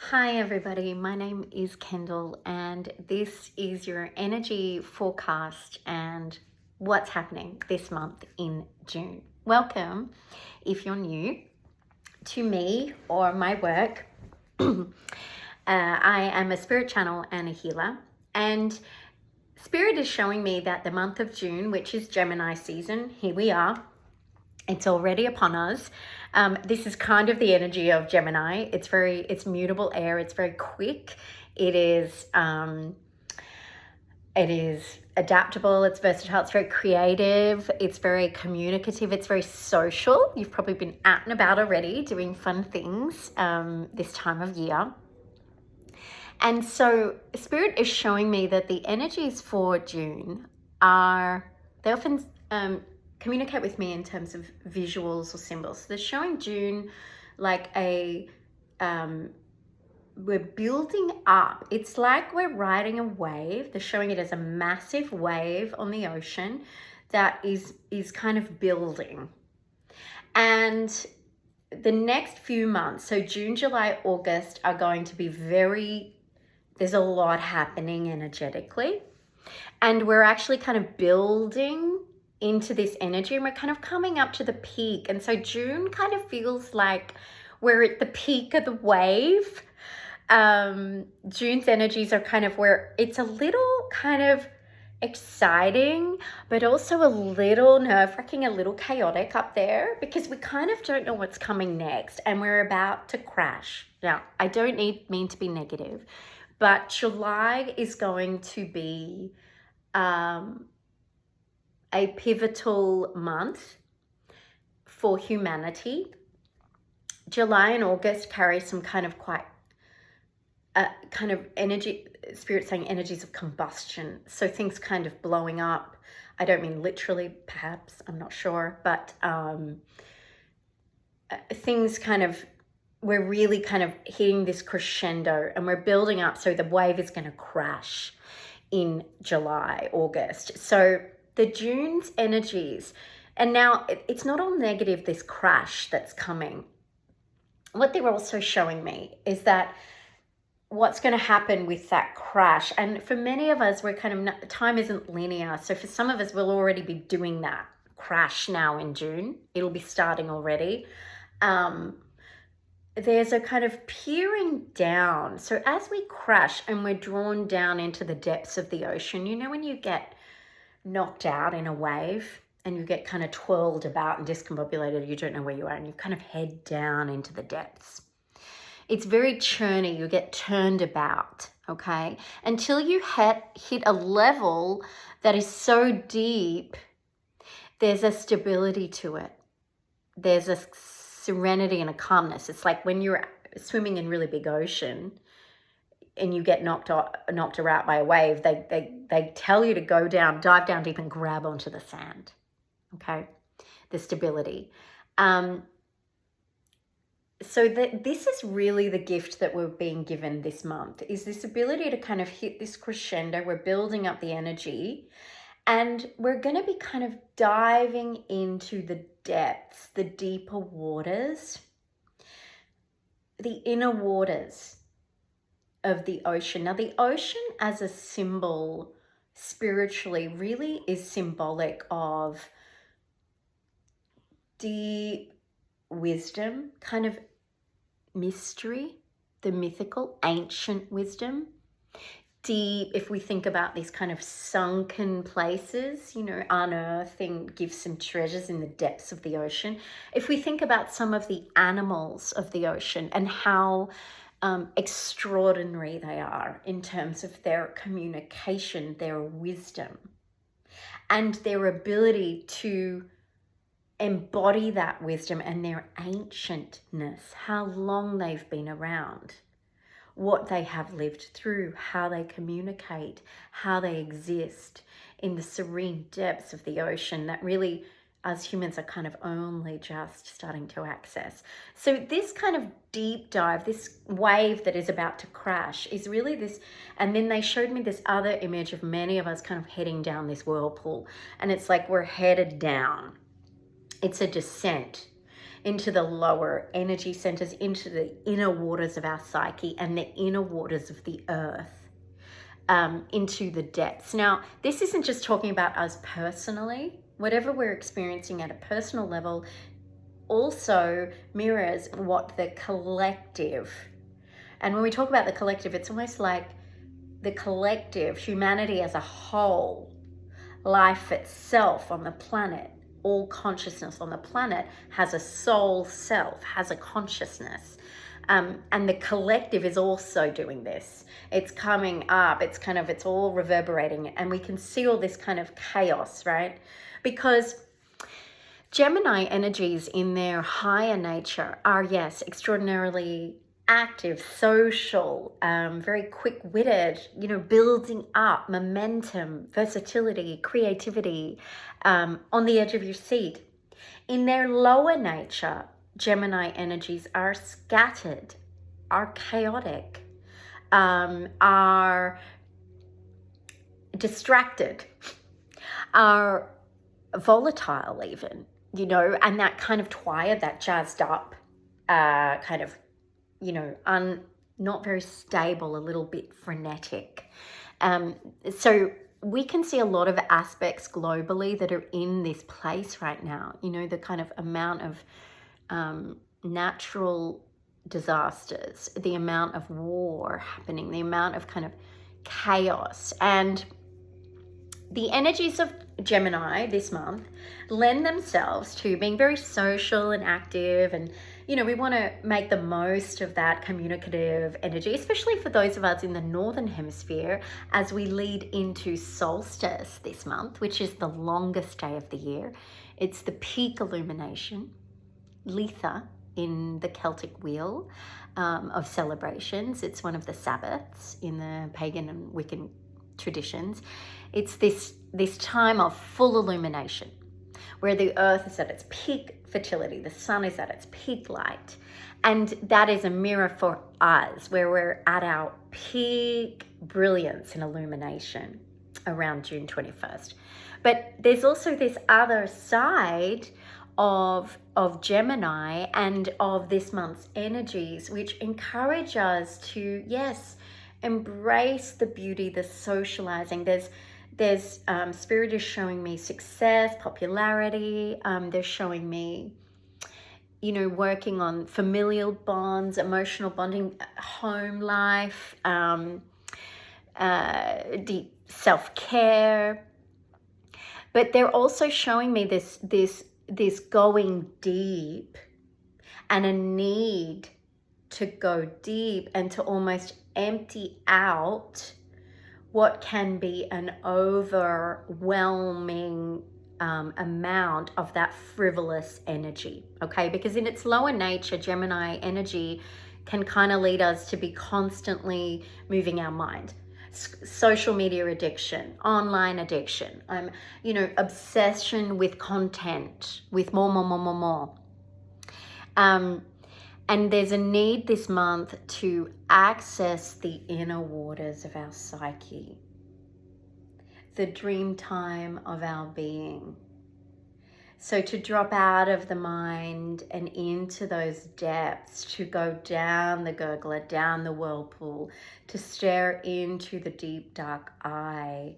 Hi everybody, my name is Kendall and this is your energy forecast and what's happening this month in June. Welcome if you're new to me or my work. I am a spirit channel and a healer, and spirit is showing me that the month of June, which is Gemini season, here we are. It's already upon us. This is kind of the energy of Gemini. It's mutable air. It's very quick. It is adaptable. It's versatile. It's very creative. It's very communicative. It's very social. You've probably been out and about already doing fun things this time of year. And so Spirit is showing me that the energies for June they often communicate with me in terms of visuals or symbols. So they're showing June like we're building up. It's like we're riding a wave. They're showing it as a massive wave on the ocean that is kind of building. And the next few months, so June, July, August, are going to be there's a lot happening energetically. And we're actually kind of building into this energy, and we're kind of coming up to the peak. And so June kind of feels like we're at the peak of the wave. June's energies are kind of where it's a little kind of exciting, but also a little nerve-wracking, a little chaotic up there, because we kind of don't know what's coming next and we're about to crash. Now, I don't mean to be negative, but July is going to be a pivotal month for humanity. July and August carry some kind of kind of energy, spirit saying energies of combustion. So things kind of blowing up. I don't mean literally, perhaps, I'm not sure, but things kind of, we're really kind of hitting this crescendo and we're building up. So the wave is going to crash in July, August. So the June's energies, and now it's not all negative, this crash that's coming. What they're also showing me is that what's going to happen with that crash, and for many of us, we're kind of, time isn't linear. So for some of us, we'll already be doing that crash now in June. It'll be starting already. There's a kind of peering down. So as we crash and we're drawn down into the depths of the ocean, you know, when you get knocked out in a wave and you get kind of twirled about and discombobulated, you don't know where you are, and you kind of head down into the depths. It's very churny. You get turned about, okay? Until you hit a level that is so deep, there's a stability to it. There's a serenity and a calmness. It's like when you're swimming in really big ocean and you get knocked out by a wave, they tell you to go down, dive down deep and grab onto the sand, okay? The stability. So this is really the gift that we're being given this month, is this ability to kind of hit this crescendo. We're building up the energy and we're going to be kind of diving into the depths, the deeper waters, the inner waters of the ocean. Now, the ocean as a symbol spiritually really is symbolic of deep wisdom, kind of mystery, the mythical, ancient wisdom. Deep, if we think about these kind of sunken places, you know, unearthing gives some treasures in the depths of the ocean. If we think about some of the animals of the ocean and how extraordinary they are in terms of their communication, their wisdom, and their ability to embody that wisdom and their ancientness, how long they've been around, what they have lived through, how they communicate, how they exist in the serene depths of the ocean that really, as humans, are kind of only just starting to access. So this kind of deep dive, this wave that is about to crash, is really this. And then they showed me this other image of many of us kind of heading down this whirlpool, and it's like we're headed down. It's a descent. into the lower energy centers, into the inner waters of our psyche and the inner waters of the earth, into the depths. Now, this isn't just talking about us personally. Whatever we're experiencing at a personal level also mirrors what the collective, and when we talk about the collective, it's almost like the collective, humanity as a whole, life itself on the planet, all consciousness on the planet has a soul self, has a consciousness. And the collective is also doing this. It's coming up, it's all reverberating, and we can see all this kind of chaos, right? Because Gemini energies in their higher nature are, yes, extraordinarily active, social, very quick-witted, building up momentum, versatility, creativity, on the edge of your seat. In their lower nature, Gemini energies are scattered, are chaotic, are distracted, are volatile even, and that kind of tired, that jazzed up, kind of, not very stable, a little bit frenetic. So we can see a lot of aspects globally that are in this place right now, the kind of amount of natural disasters, the amount of war happening, the amount of kind of chaos. And the energies of Gemini this month lend themselves to being very social and active, and we want to make the most of that communicative energy, especially for those of us in the northern hemisphere, as we lead into Solstice this month, which is the longest day of the year. It's the peak illumination, Litha in the Celtic wheel of celebrations. It's one of the Sabbaths in the pagan and Wiccan traditions. It's this time of full illumination, where the earth is at its peak fertility, the sun is at its peak light, and that is a mirror for us, where we're at our peak brilliance and illumination around June 21st. But there's also this other side of Gemini and of this month's energies, which encourage us to, yes, embrace the beauty, the socializing. There's Spirit is showing me success, popularity. They're showing me, working on familial bonds, emotional bonding, home life, deep self-care. But they're also showing me this going deep, and a need to go deep and to almost empty out what can be an overwhelming amount of that frivolous energy, okay? Because in its lower nature, Gemini energy can kind of lead us to be constantly moving our mind. Social media addiction, online addiction, obsession with content, with more. And there's a need this month to access the inner waters of our psyche, the dream time of our being. So to drop out of the mind and into those depths, to go down the gurgler, down the whirlpool, to stare into the deep dark eye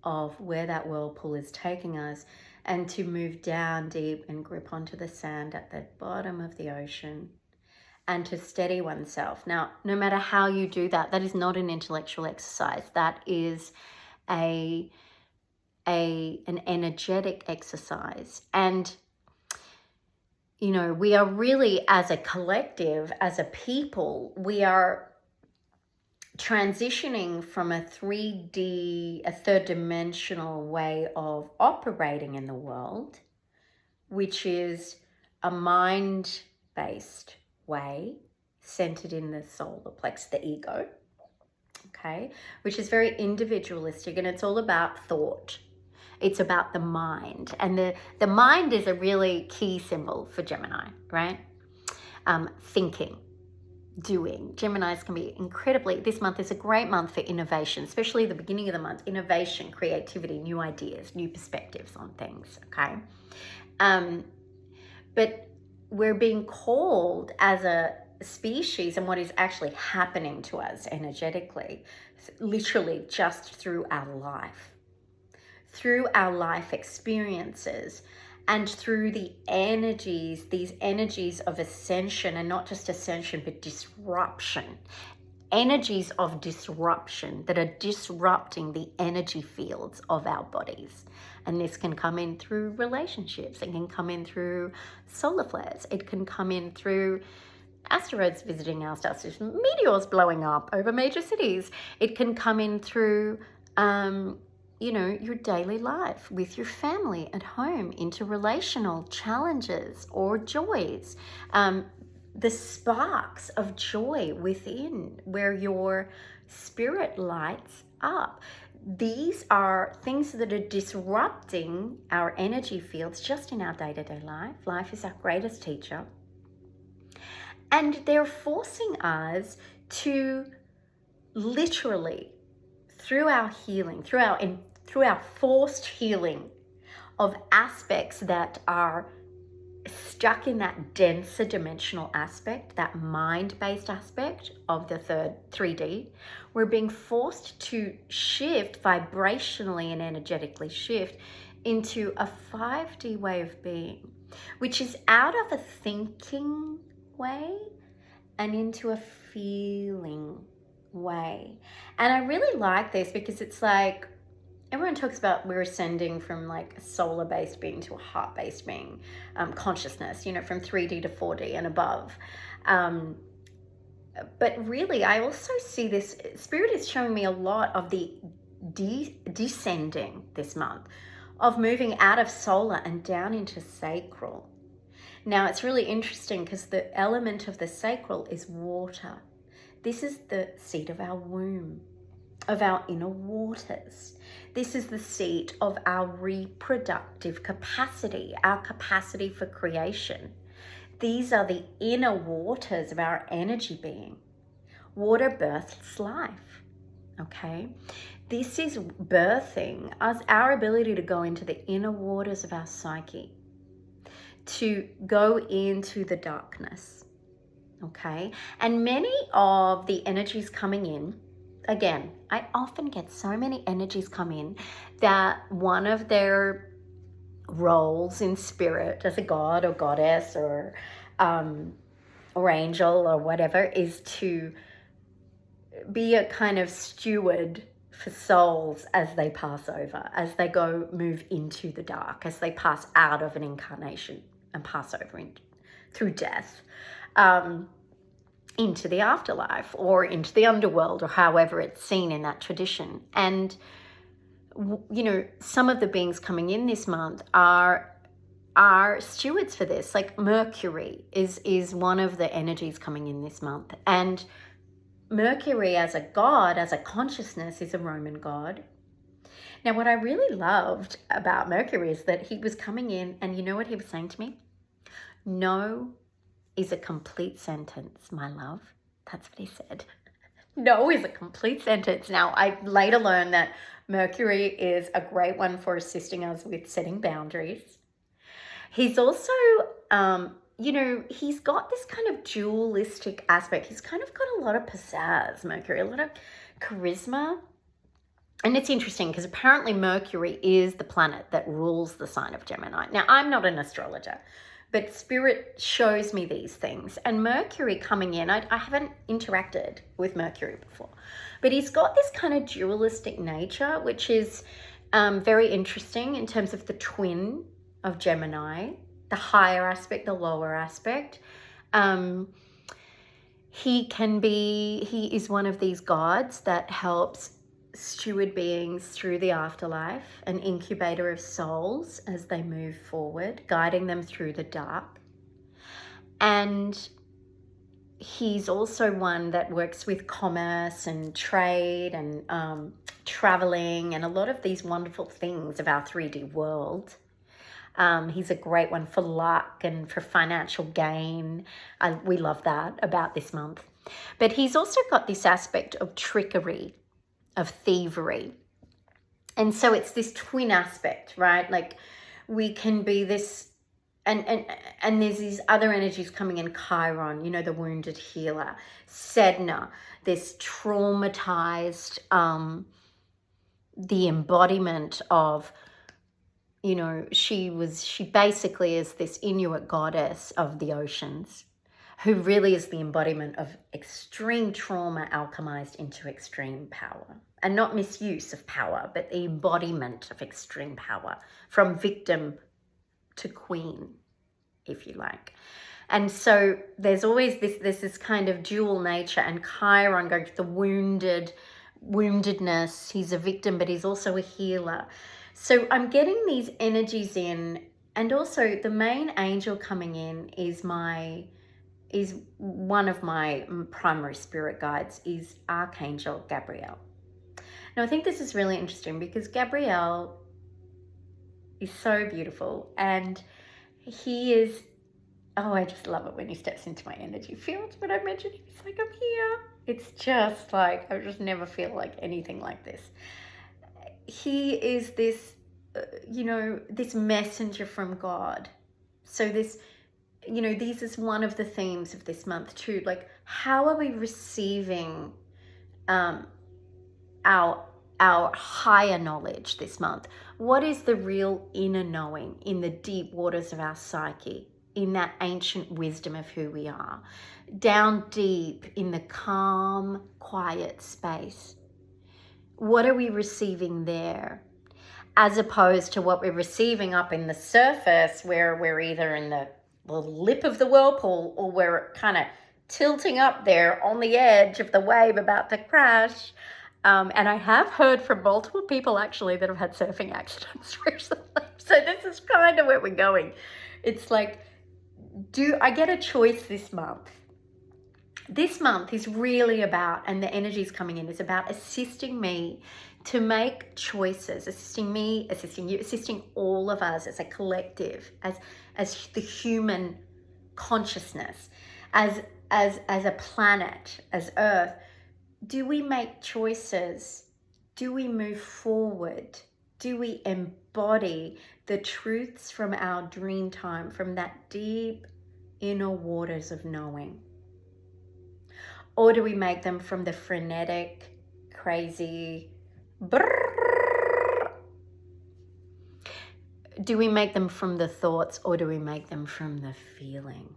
of where that whirlpool is taking us, and to move down deep and grip onto the sand at the bottom of the ocean, and to steady oneself. Now, no matter how you do that, that is not an intellectual exercise. That is an energetic exercise. And, we are really, as a collective, as a people, we are transitioning from a 3D, a third dimensional way of operating in the world, which is a mind-based way centered in the solar plexus, the ego, okay, which is very individualistic, and it's all about thought. It's about the mind, and the mind is a really key symbol for Gemini, right? Thinking, doing. Geminis can be this month is a great month for innovation, especially the beginning of the month. Innovation, creativity, new ideas, new perspectives on things, okay? But we're being called as a species, and what is actually happening to us energetically, literally just through our life experiences, and through the energies, these energies of ascension, and not just ascension, but disruption. Energies of disruption that are disrupting the energy fields of our bodies. And this can come in through relationships. It can come in through solar flares. It can come in through asteroids visiting our star system, meteors blowing up over major cities. It can come in through, your daily life with your family at home, interrelational challenges or joys. The sparks of joy within, where your spirit lights up. These are things that are disrupting our energy fields just in our day-to-day life. Life is our greatest teacher. And they're forcing us to literally, through our healing, through our forced healing of aspects that are stuck in that denser dimensional aspect, that mind-based aspect of the 3D, we're being forced to shift vibrationally and energetically shift into a 5D way of being, which is out of a thinking way and into a feeling way. And I really like this because it's like, everyone talks about we're ascending from like a solar-based being to a heart-based being, consciousness, from 3D to 4D and above. But really, I also see this, Spirit is showing me a lot of the descending this month, of moving out of solar and down into sacral. Now, it's really interesting because the element of the sacral is water. This is the seat of our womb, of our inner waters. This is the seat of our reproductive capacity, our capacity for creation. These are the inner waters of our energy being. Water births life, okay? This is birthing us, our ability to go into the inner waters of our psyche, to go into the darkness, okay? And many of the energies coming in, again, I often get so many energies come in that one of their roles in spirit as a god or goddess or angel or whatever is to be a kind of steward for souls as they pass over, as they move into the dark, as they pass out of an incarnation and pass over through death. Into the afterlife or into the underworld, or however it's seen in that tradition. And some of the beings coming in this month are stewards for this. Like Mercury is one of the energies coming in this month, and Mercury as a god, as a consciousness, is a Roman god. Now, what I really loved about Mercury is that he was coming in, and you know what he was saying to me? No is a complete sentence, my love. That's what he said. No is a complete sentence. Now, I later learned that Mercury is a great one for assisting us with setting boundaries. He's also, he's got this kind of dualistic aspect. He's kind of got a lot of pizzazz, Mercury, a lot of charisma. And it's interesting because apparently Mercury is the planet that rules the sign of Gemini. Now, I'm not an astrologer, but Spirit shows me these things. And Mercury coming in, I haven't interacted with Mercury before, but he's got this kind of dualistic nature, which is very interesting in terms of the twin of Gemini, the higher aspect, the lower aspect. He is one of these gods that helps steward beings through the afterlife, an incubator of souls as they move forward, guiding them through the dark. And he's also one that works with commerce and trade and traveling and a lot of these wonderful things of our 3D world. He's a great one for luck and for financial gain. We love that about this month. But he's also got this aspect of trickery, of thievery. And so it's this twin aspect, right? Like we can be this and there's these other energies coming in. Chiron, you know, the wounded healer. Sedna, this traumatized, the embodiment of, you know, she basically is this Inuit goddess of the oceans, who really is the embodiment of extreme trauma alchemized into extreme power. And not misuse of power, but the embodiment of extreme power, from victim to queen, if you like. And so there's always this kind of dual nature, and Chiron going to the woundedness. He's a victim, but he's also a healer. So I'm getting these energies in, and also the main angel coming in is one of my primary spirit guides, is Archangel Gabriel. Now, I think this is really interesting because Gabriel is so beautiful, and he is, oh, I just love it when he steps into my energy field. When I mention him, it's like, I'm here. It's just like, I just never feel like anything like this. He is this, you know, this messenger from God. So this, you know, this is one of the themes of this month too. Like, how are we receiving our higher knowledge this month? What is the real inner knowing in the deep waters of our psyche, in that ancient wisdom of who we are, down deep in the calm, quiet space? What are we receiving there, as opposed to what we're receiving up in the surface, where we're either in the lip of the whirlpool, or we're kind of tilting up there on the edge of the wave about to crash? And I have heard from multiple people actually that have had surfing accidents recently. So this is kind of where we're going. It's like, do I get a choice this month? This month is really about, and the energies coming in, is about assisting me to make choices, assisting me, assisting you, assisting all of us as a collective, as the human consciousness, as a planet, as Earth. Do we make choices? Do we move forward? Do we embody the truths from our dream time, from that deep inner waters of knowing? Or do we make them from the frenetic, crazy, brrr? Do we make them from the thoughts, or do we make them from the feeling?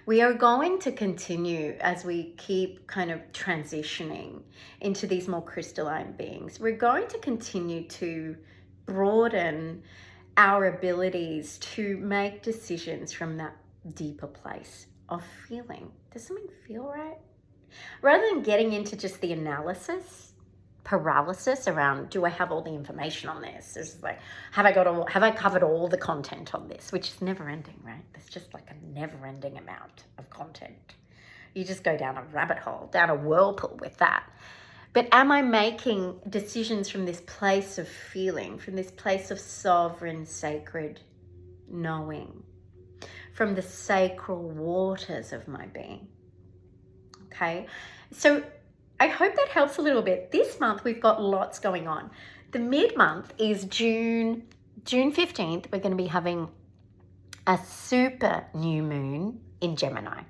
We are going to continue, as we keep kind of transitioning into these more crystalline beings, we're going to continue to broaden our abilities to make decisions from that deeper place of feeling. Does something feel right? Rather than getting into just the analysis, paralysis around, do I have all the information on this? It's like, have I covered all the content on this? Which is never ending, right? There's just like a never ending amount of content. You just go down a rabbit hole, down a whirlpool with that. But am I making decisions from this place of feeling, from this place of sovereign, sacred knowing, from the sacral waters of my being? Okay, so I hope that helps a little bit. This month we've got lots going on. The mid-month is June 15th. We're going to be having a super new moon in Gemini.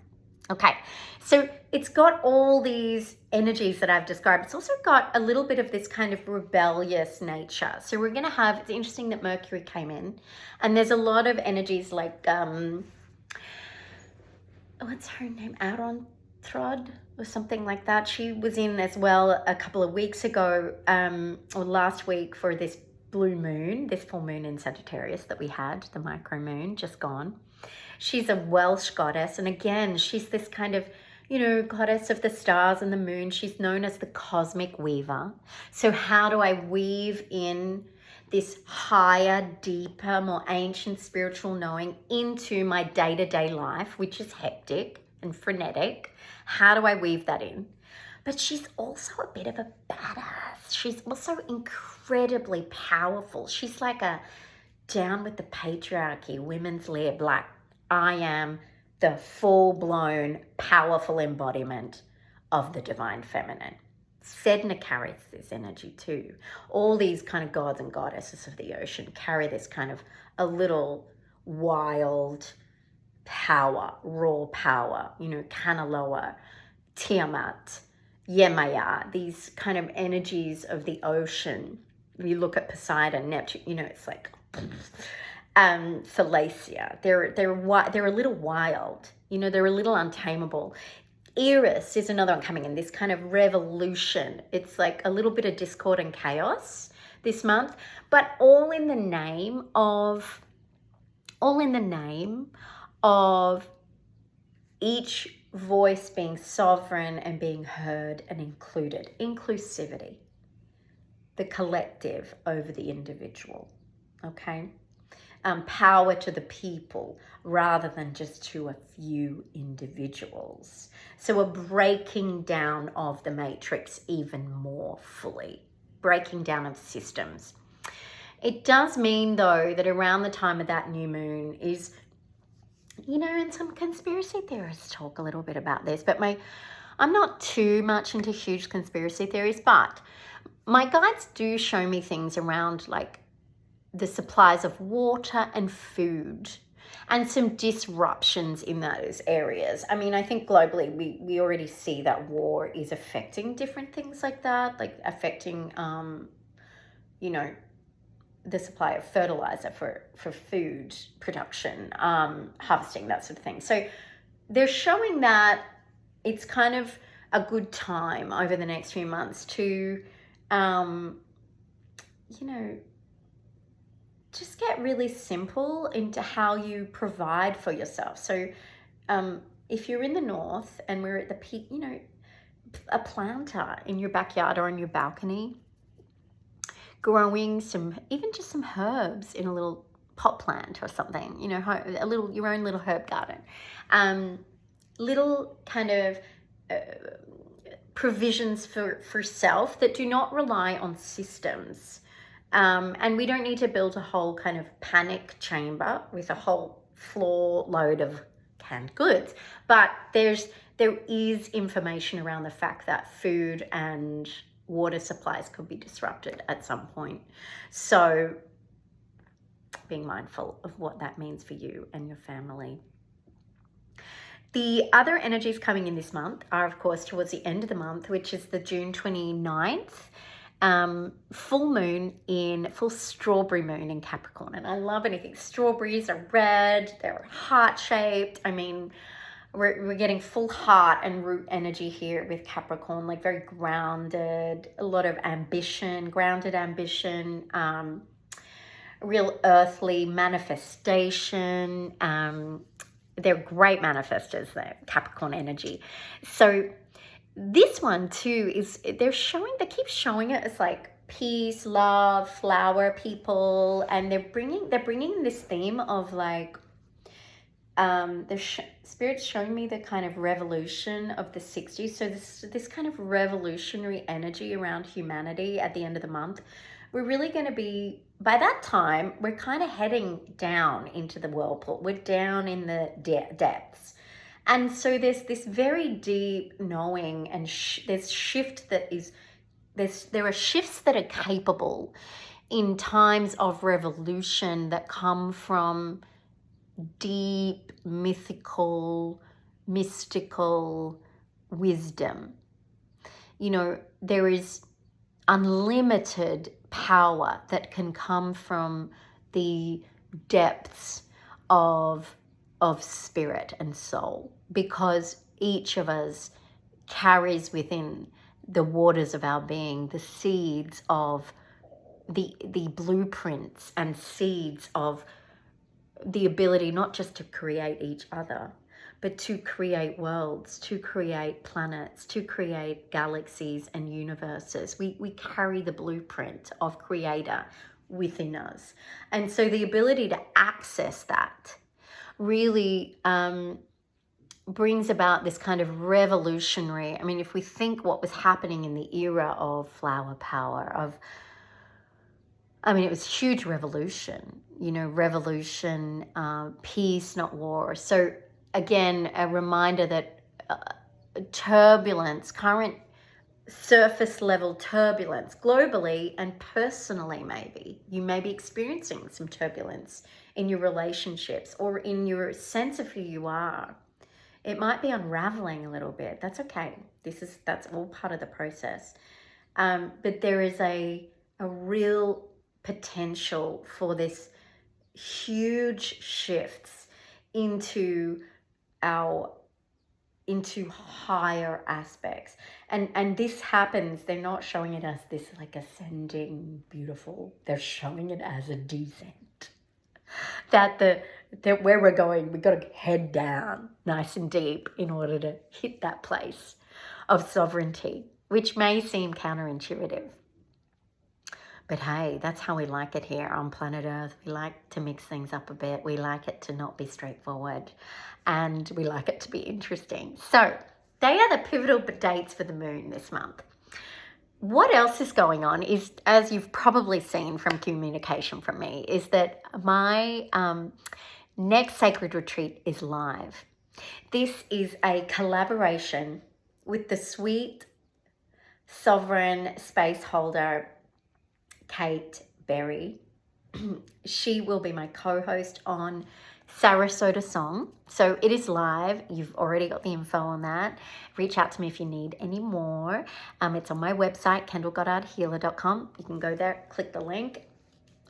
Okay, so it's got all these energies that I've described. It's also got a little bit of this kind of rebellious nature. So we're going to have, it's interesting that Mercury came in, and there's a lot of energies like, what's her name? Aaron Throd or something like that. She was in as well a couple of weeks ago, or last week, for this blue moon, this full moon in Sagittarius that we had, the micro moon just gone. She's a Welsh goddess, and again, she's this kind of, you know, goddess of the stars and the moon. She's known as the cosmic weaver. So how do I weave in this higher, deeper, more ancient spiritual knowing into my day-to-day life, which is hectic and frenetic? How do I weave that in? But she's also a bit of a badass. She's also incredibly powerful. She's like a down with the patriarchy, women's lib, like, I am the full-blown, powerful embodiment of the divine feminine. Sedna carries this energy too. All these kind of gods and goddesses of the ocean carry this kind of a little wild power, raw power, Kanaloa, Tiamat, Yemaya, these kind of energies of the ocean. You look at Poseidon, Neptune, it's like Thalacia. They're a little wild, they're a little untamable. Eris is another one coming in, this kind of revolution. It's like a little bit of discord and chaos this month, but all in the name of each voice being sovereign and being heard and included. Inclusivity, the collective over the individual, okay? Power to the people rather than just to a few individuals. So a breaking down of the matrix even more fully, breaking down of systems. It does mean, though, that around the time of that new moon is, and some conspiracy theorists talk a little bit about this, but I'm not too much into huge conspiracy theories, but my guides do show me things around like the supplies of water and food and some disruptions in those areas. I mean, I think globally we already see that war is affecting different things like that, like affecting, the supply of fertilizer for food production, harvesting, that sort of thing. So they're showing that it's kind of a good time over the next few months to, just get really simple into how you provide for yourself. So if you're in the north and we're at the peak, a planter in your backyard or on your balcony, growing even just some herbs in a little pot plant or something, your own little herb garden. Little kind of provisions for self that do not rely on systems. And we don't need to build a whole kind of panic chamber with a whole floor load of canned goods. But there is information around the fact that food and water supplies could be disrupted at some point. So being mindful of what that means for you and your family. The other energies coming in this month are, of course, towards the end of the month, which is the June 29th. Full strawberry moon in Capricorn. And I love anything. Strawberries are red, they're heart-shaped. I mean, we're getting full heart and root energy here with Capricorn, like very grounded, a lot of ambition, grounded ambition, real earthly manifestation. They're great manifestors, the Capricorn energy. So this one too is, they keep showing it as like peace, love, flower, people, and they're bringing this theme of like, Spirit's showing me the kind of revolution of the 60s. So this kind of revolutionary energy around humanity at the end of the month. We're really going to be, by that time, we're kind of heading down into the whirlpool. We're down in the depths. And so there's this very deep knowing, and there's shift that is, there are shifts that are capable in times of revolution that come from deep, mystical wisdom. There is unlimited power that can come from the depths of spirit and soul, because each of us carries within the waters of our being the seeds of the blueprints and seeds of the ability not just to create each other, but to create worlds, to create planets, to create galaxies and universes. We carry the blueprint of Creator within us. And so the ability to access that really brings about this kind of revolutionary, I mean, if we think what was happening in the era of flower power, it was huge revolution, peace, not war. So again, a reminder that turbulence, current surface level turbulence globally and personally. Maybe you may be experiencing some turbulence in your relationships or in your sense of who you are. It might be unraveling a little bit. That's okay. That's all part of the process. But there is a real potential for this huge shifts into higher aspects, and this happens. They're not showing it as this like ascending beautiful, they're showing it as a descent, that where we're going, we've got to head down nice and deep in order to hit that place of sovereignty, which may seem counterintuitive. But hey, that's how we like it here on planet Earth. We like to mix things up a bit. We like it to not be straightforward. And we like it to be interesting. So they are the pivotal dates for the moon this month. What else is going on is, as you've probably seen from communication from me, is that my next sacred retreat is live. This is a collaboration with the sweet, sovereign space holder, Kate Berry. She will be my co-host on SARASOTA Song. So it is live. You've already got the info on that. Reach out to me if you need any more. It's on my website, kendallgoddardhealer.com. You can go there, click the link.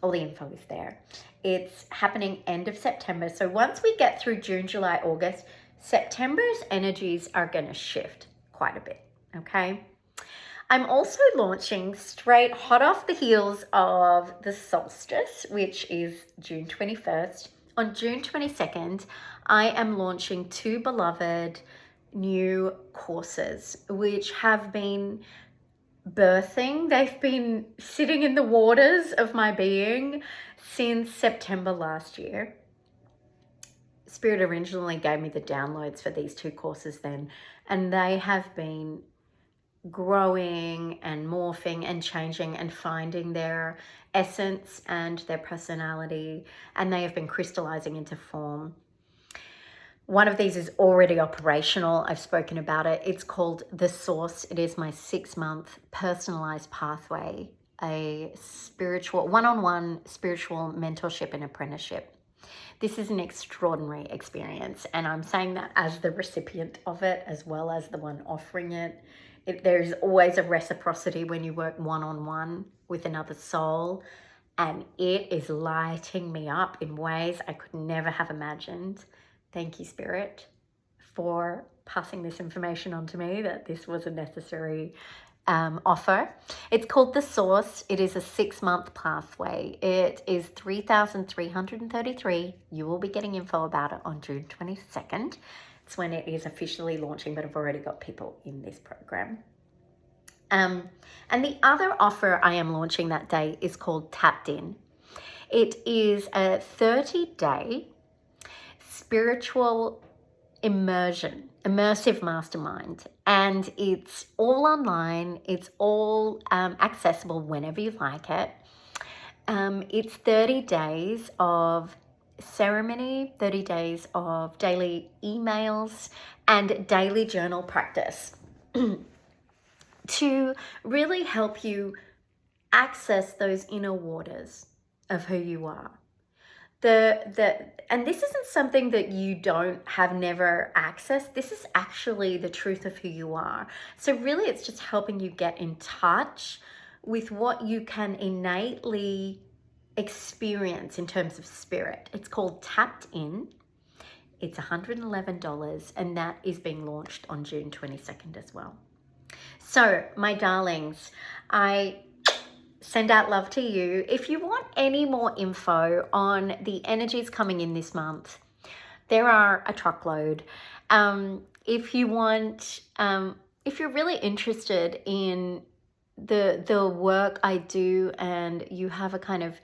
All the info is there. It's happening end of September. So once we get through June, July, August, September's energies are going to shift quite a bit, okay? I'm also launching straight hot off the heels of the solstice, which is June 21st. On June 22nd, I am launching 2 beloved new courses, which have been birthing. They've been sitting in the waters of my being since September last year. Spirit originally gave me the downloads for these 2 courses then, and they have been growing and morphing and changing and finding their essence and their personality, and they have been crystallizing into form. One of these is already operational. I've spoken about it. It's called The Source. It is my 6-month personalized pathway, a spiritual, one-on-one spiritual mentorship and apprenticeship. This is an extraordinary experience, and I'm saying that as the recipient of it as well as the one offering it. There's always a reciprocity when you work one-on-one with another soul, and it is lighting me up in ways I could never have imagined. Thank you, Spirit, for passing this information on to me, that this was a necessary offer. It's called The Source. It is a 6-month pathway. It is 3,333. You will be getting info about it on June 22nd. It's when it is officially launching, but I've already got people in this program. And the other offer I am launching that day is called Tapped In. It is a 30-day spiritual immersive mastermind, and it's all online. It's all accessible whenever you like it. It's 30 days of ceremony, 30 days of daily emails and daily journal practice to really help you access those inner waters of who you are. And this isn't something that you never accessed. This is actually the truth of who you are. So really it's just helping you get in touch with what you can innately experience in terms of spirit. It's called Tapped In. It's $111, and that is being launched on June 22nd as well. So my darlings, I send out love to you. If you want any more info on the energies coming in this month, there are a truckload. If you want, if you're really interested in the work I do and you have a kind of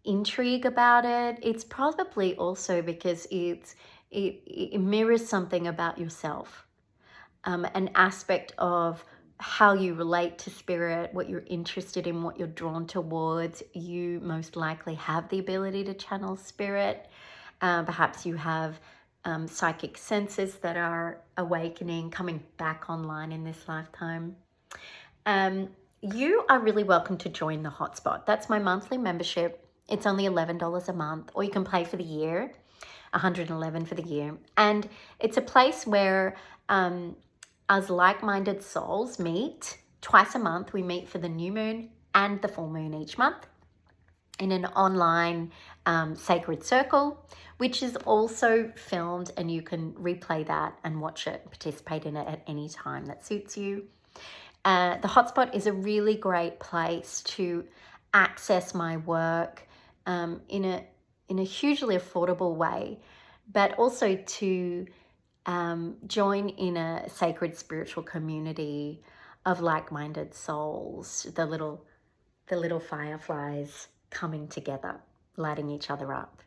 intrigue about it, it's probably also because it mirrors something about yourself, an aspect of how you relate to spirit, what you're interested in, what you're drawn towards. You most likely have the ability to channel spirit. Perhaps you have psychic senses that are awakening, coming back online in this lifetime. You are really welcome to join the hotspot. That's my monthly membership. It's only $11 a month, or you can pay for the year, $111 for the year. And it's a place where us like-minded souls meet twice a month. We meet for the new moon and the full moon each month in an online sacred circle, which is also filmed, and you can replay that and watch it, participate in it at any time that suits you. The hotspot is a really great place to access my work in a hugely affordable way, but also to join in a sacred spiritual community of like-minded souls, the little fireflies coming together, lighting each other up.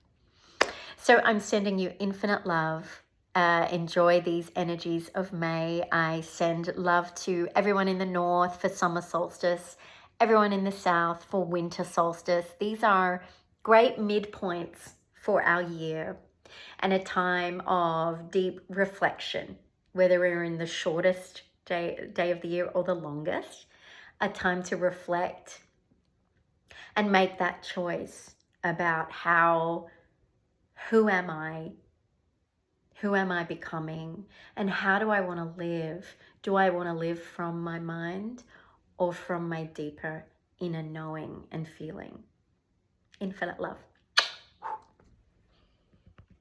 So I'm sending you infinite love. Enjoy these energies of May. I send love to everyone in the north for summer solstice, everyone in the south for winter solstice. These are great midpoints for our year and a time of deep reflection, whether we're in the shortest day of the year or the longest, a time to reflect and make that choice about who am I? Who am I becoming? And how do I want to live? Do I want to live from my mind or from my deeper inner knowing and feeling? Infinite love.